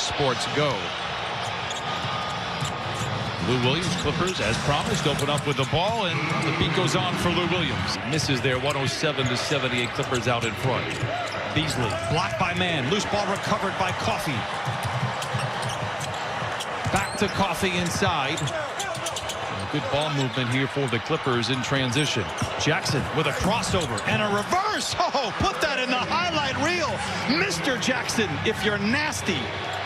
Sports Go. Lou Williams, Clippers, as promised, open up with the ball, and the beat goes on for Lou Williams. Misses there, 107-78, Clippers out in front. Beasley, blocked by Mann, loose ball recovered by Coffey. Back to Coffey inside. Good ball movement here for the Clippers in transition. Jackson with a crossover and a reverse. Oh, put that in the highlight reel. Mr. Jackson, if you're nasty.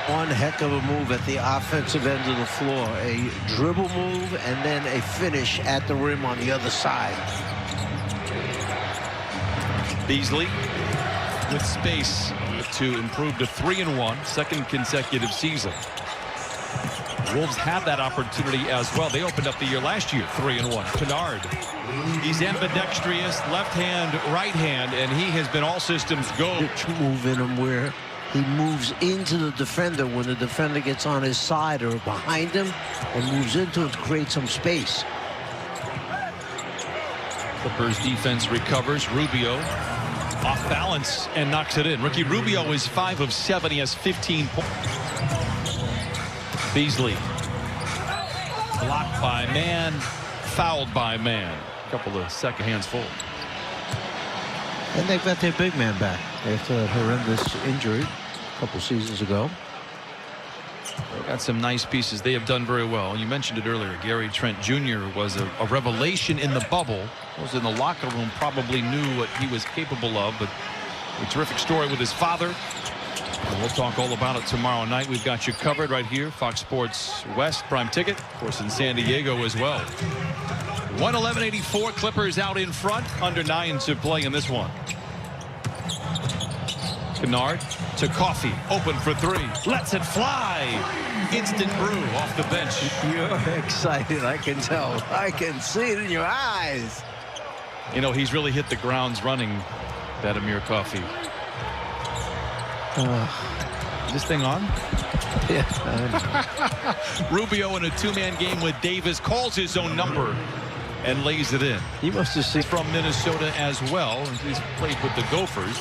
One heck of a move at the offensive end of the floor. A dribble move and then a finish at the rim on the other side. Beasley with space to improve to 3-1, second consecutive season. Wolves had that opportunity as well. They opened up the year last year 3-1. Kennard, he's ambidextrous, left hand, right hand, and he has been all systems go. Move in him where he moves into the defender when the defender gets on his side or behind him and moves into it to create some space. Clippers defense recovers. Rubio off balance and knocks it in. Ricky Rubio is 5 of 7. He has 15 points. Beasley blocked by Mann, fouled by Mann. A couple of second hands full. And they've got their big man back after a horrendous injury a couple seasons ago. They've got some nice pieces. They have done very well. You mentioned it earlier. Gary Trent Jr. was a revelation in the bubble. Was in the locker room, probably knew what he was capable of, but a terrific story with his father. And we'll talk all about it tomorrow night. We've got you covered right here. Fox Sports West prime ticket, of course, in San Diego as well. 111-84, Clippers out in front. Under 9 to play in this one. Kennard to Coffey, open for 3. Lets it fly. Instant brew off the bench. You're excited, I can tell. I can see it in your eyes. You know, he's really hit the grounds running, that Amir Coffey. Is this thing on? Yeah. Rubio in a 2-man game with Davis calls his own number and lays it in. He must have seen from Minnesota as well. He's played with the Gophers.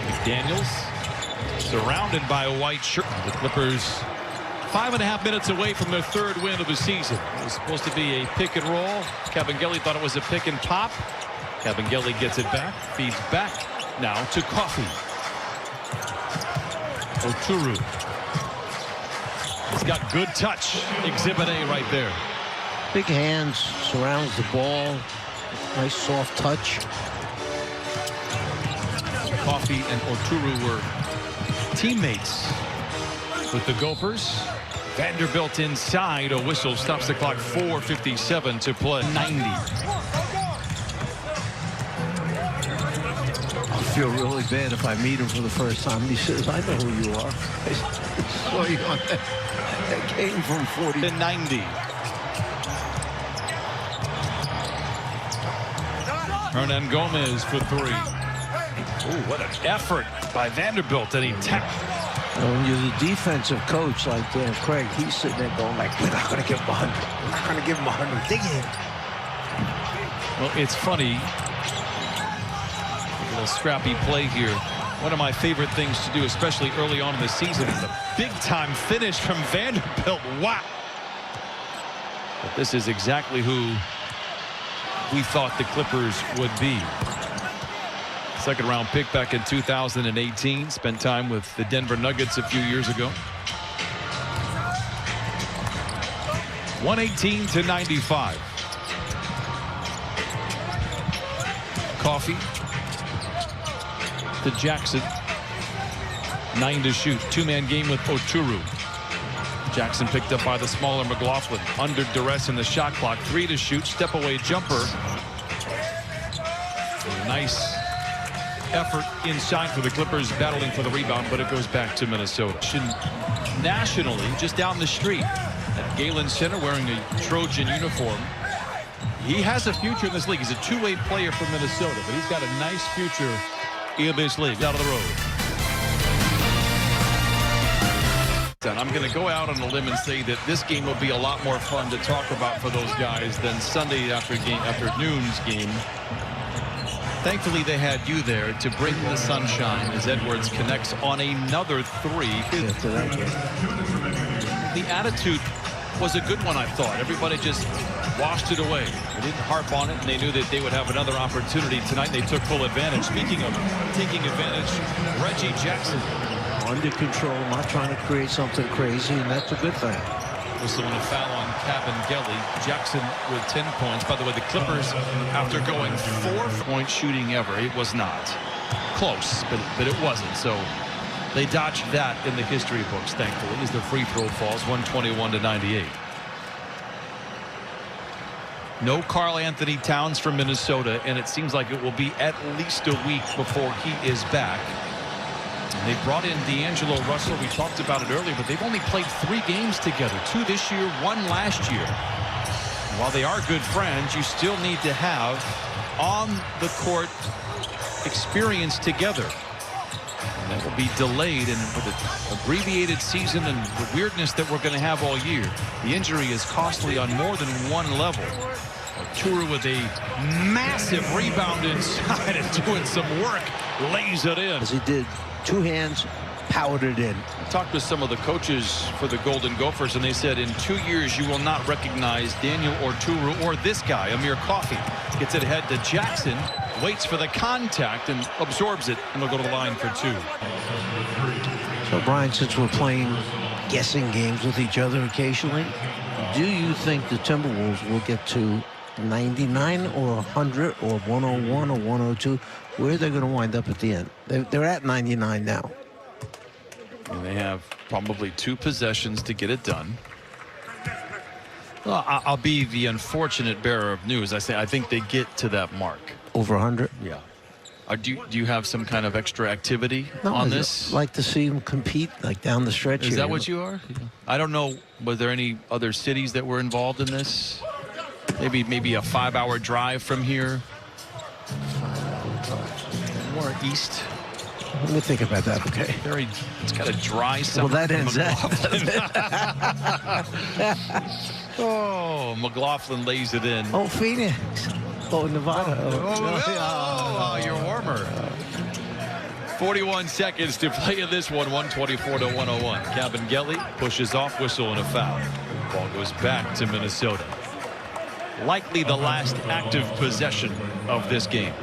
McDaniels surrounded by a white shirt. The Clippers 5.5 minutes away from their 3rd win of the season. It was supposed to be a pick and roll. Kabengele thought it was a pick and pop. Kabengele gets it back, feeds back. Now to Coffey. Oturu. He's got good touch. Exhibit A right there. big hands, surrounds the ball. Nice soft touch. Coffey and Oturu were teammates with the Gophers. Vanderbilt inside. A whistle stops the clock. 4:57 to play. 90. I feel really bad if I meet him for the first time. He says, I know who you are. I saw you on that came from 40 to 90. Hernan Gomez for 3. Ooh, what an effort by Vanderbilt, and he tapped. When you're the defensive coach like Dan Craig, he's sitting there going like, we're not going to give him 100. We're not going to give him 100. Dig in. Well, it's funny. A little scrappy play here. One of my favorite things to do, especially early on in the season, is a big-time finish from Vanderbilt. Wow. But this is exactly who we thought the Clippers would be. Second-round pick back in 2018. Spent time with the Denver Nuggets a few years ago. 118 to 95. Coffey to Jackson. 9 to shoot. 2-man game with Oturu. Jackson picked up by the smaller McLaughlin. Under duress in the shot clock. 3 to shoot. Step away jumper. Nice effort inside for the Clippers, battling for the rebound, but it goes back to Minnesota. Nationally, just down the street at Galen Center, wearing a Trojan uniform. He has a future in this league. He's a two-way player for Minnesota, but he's got a nice future in this league. Out of the road. And I'm going to go out on a limb and say that this game will be a lot more fun to talk about for those guys than Sunday afternoon's game Thankfully, they had you there to bring the sunshine as Edwards connects on another three. The attitude was a good one, I thought. Everybody just washed it away. They didn't harp on it, and they knew that they would have another opportunity tonight. They took full advantage. Speaking of taking advantage, Reggie Jackson. Under control, not trying to create something crazy, and that's a good thing. Whistle and a foul on Cabangeli. Jackson with 10 points. By the way, the Clippers, after going 4-point shooting ever, it was not close, but it wasn't. So they dodged that in the history books, thankfully, as the free throw falls 121-98. No Karl Anthony Towns from Minnesota, and it seems like it will be at least a week before he is back. And they brought in D'Angelo Russell. We talked about it earlier, but they've only played 3 games together. 2 this year, 1 last year. While they are good friends, you still need to have on the court experience together. And that will be delayed, and with an abbreviated season and the weirdness that we're going to have all year, the injury is costly on more than one level. Tour with a massive rebound inside and doing some work, lays it in. As he did, 2 hands, powered it in. I talked to some of the coaches for the Golden Gophers, and they said in 2 years you will not recognize Daniel Orturu or this guy, Amir Coffey. Gets it ahead to Jackson, waits for the contact and absorbs it, and they'll go to the line for 2. So, Brian, since we're playing guessing games with each other occasionally, do you think the Timberwolves will get to 99 or 100 or 101 or 102? Where are they going to wind up at the end? They're at 99 now. And they have probably 2 possessions to get it done. Well, I'll be the unfortunate bearer of news. I think they get to that mark. Over 100? Yeah. Do you have some kind of extra activity on this? I'd like to see them compete, like down the stretch. Is that what you are? I don't know. Was there any other cities that were involved in this? Maybe a 5-hour drive from here. More east. Let me think about that, okay? It's got a dry summer. Well, that ends that. Oh, McLaughlin lays it in. Oh, Phoenix. Oh, Nevada. Oh, you're warmer. 41 seconds to play in this one, 124-101. Cabangeli pushes off, whistle and a foul. Ball goes back to Minnesota. Likely the last active possession of this game.